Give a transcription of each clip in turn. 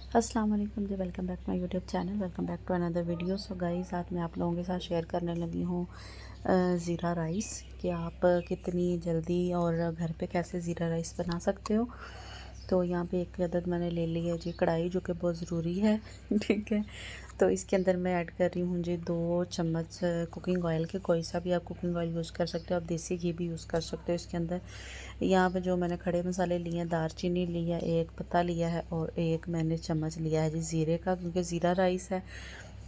अस्सलाम वालेकुम जी। Welcome back my YouTube channel. Welcome back to another video. So guys, आज मैं आप लोगों के साथ शेयर करने लगी हूँ ज़ीरा राइस कि आप कितनी जल्दी और घर पे कैसे ज़ीरा राइस बना सकते हो। तो यहाँ पे एक अदद मैंने ले ली है जी कढ़ाई, जो कि बहुत ज़रूरी है ठीक है। तो इसके अंदर मैं ऐड कर रही हूँ जी 2 चम्मच कुकिंग ऑयल के। कोई सा भी आप कुकिंग ऑयल यूज़ कर सकते हो, आप देसी घी भी यूज़ कर सकते हो इसके अंदर। यहाँ पे जो मैंने खड़े मसाले लिए हैं, दालचीनी ली है, एक पत्ता लिया है और एक मैंने चम्मच लिया है जी ज़ीरे का, क्योंकि ज़ीरा राइस है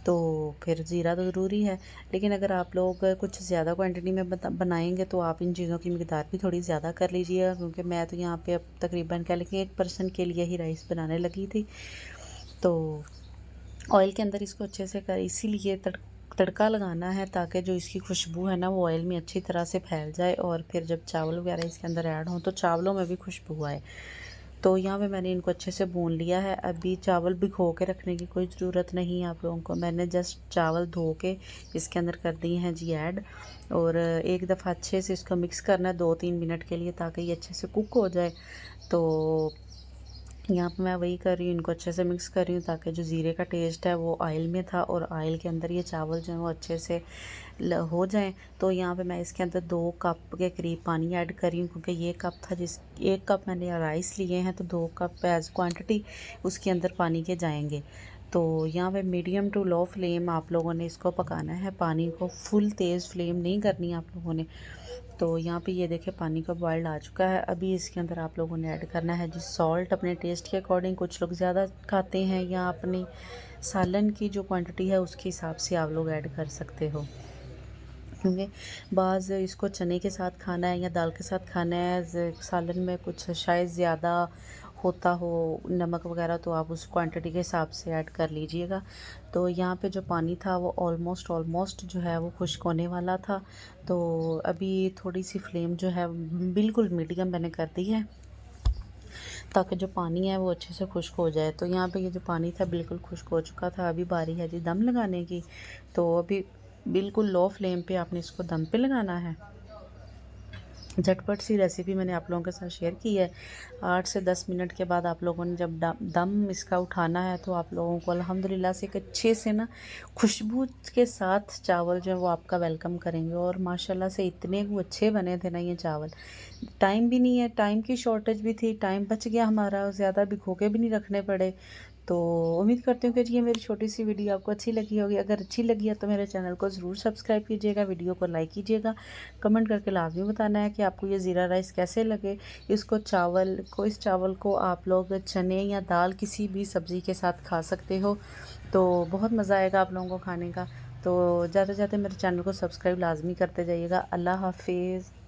तो फिर ज़ीरा तो ज़रूरी है। लेकिन अगर आप लोग कुछ ज़्यादा क्वांटिटी में बनाएंगे तो आप इन चीज़ों की मिकदार भी थोड़ी ज़्यादा कर लीजिएगा, क्योंकि मैं तो यहाँ पे अब तकरीबन कह लें 1 पर्सन के लिए ही राइस बनाने लगी थी। तो ऑयल के अंदर इसको अच्छे से कर इसीलिए तड़का लगाना है, ताकि जो इसकी खुशबू है ना वो ऑयल में अच्छी तरह से फैल जाए और फिर जब चावल वगैरह इसके अंदर ऐड हों तो चावलों में भी खुशबू आए। तो यहाँ पे मैंने इनको अच्छे से भून लिया है। अभी चावल भिगो के रखने की कोई ज़रूरत नहीं है आप लोगों को। मैंने जस्ट चावल धो के इसके अंदर कर दिए हैं जी ऐड, और एक दफ़ा अच्छे से इसको मिक्स करना है 2-3 मिनट के लिए, ताकि ये अच्छे से कुक हो जाए। तो यहाँ पे मैं वही कर रही हूँ, इनको अच्छे से मिक्स कर रही हूँ ताकि जो ज़ीरे का टेस्ट है वो ऑयल में था और ऑयल के अंदर ये चावल जो है वो अच्छे से हो जाएं। तो यहाँ पे मैं इसके अंदर 2 कप के करीब पानी ऐड कर रही हूँ, क्योंकि ये कप था, जिस 1 कप मैंने राइस लिए हैं तो 2 कप एज क्वांटिटी उसके अंदर पानी के जाएंगे। तो यहाँ पे मीडियम टू लो फ्लेम आप लोगों ने इसको पकाना है। पानी को फुल तेज़ फ्लेम नहीं करनी आप लोगों ने। तो यहाँ पे ये देखें पानी का बॉयल आ चुका है। अभी इसके अंदर आप लोगों ने ऐड करना है जी सॉल्ट अपने टेस्ट के अकॉर्डिंग। कुछ लोग ज़्यादा खाते हैं या अपनी सालन की जो क्वांटिटी है उसके हिसाब से आप लोग ऐड कर सकते हो, क्योंकि बाज़ इसको चने के साथ खाना है या दाल के साथ खाना है, सालन में कुछ शायद ज़्यादा होता हो नमक वगैरह, तो आप उस क्वांटिटी के हिसाब से ऐड कर लीजिएगा। तो यहाँ पे जो पानी था वो ऑलमोस्ट जो है वो खुश्क होने वाला था। तो अभी थोड़ी सी फ्लेम जो है बिल्कुल मीडियम मैंने कर दी है, ताकि जो पानी है वो अच्छे से खुश्क हो जाए। तो यहाँ पे ये जो पानी था बिल्कुल खुश्क हो चुका था। अभी बारी है जी दम लगाने की। तो अभी बिल्कुल लो फ्लेम पे आपने इसको दम पे लगाना है। झटपट सी रेसिपी मैंने आप लोगों के साथ शेयर की है। 8 से 10 मिनट के बाद आप लोगों ने जब दम इसका उठाना है तो आप लोगों को अल्हम्दुलिल्लाह से एक अच्छे से ना खुशबू के साथ चावल जो है वो आपका वेलकम करेंगे। और माशाल्लाह से इतने वो अच्छे बने थे ना ये चावल। टाइम भी नहीं है, टाइम की शॉर्टेज भी थी, टाइम बच गया हमारा, ज़्यादा भिगो के भी नहीं रखने पड़े। तो उम्मीद करती हूँ कि ये मेरी छोटी सी वीडियो आपको अच्छी लगी होगी। अगर अच्छी लगी है तो मेरे चैनल को ज़रूर सब्सक्राइब कीजिएगा, वीडियो को लाइक कीजिएगा, कमेंट करके लाजमी बताना है कि आपको ये ज़ीरा राइस कैसे लगे। इस चावल को आप लोग चने या दाल किसी भी सब्ज़ी के साथ खा सकते हो। तो बहुत मज़ा आएगा आप लोगों को खाने का। तो जाते जाते मेरे चैनल को सब्सक्राइब लाजमी करते जाइएगा। अल्लाह हाफिज़।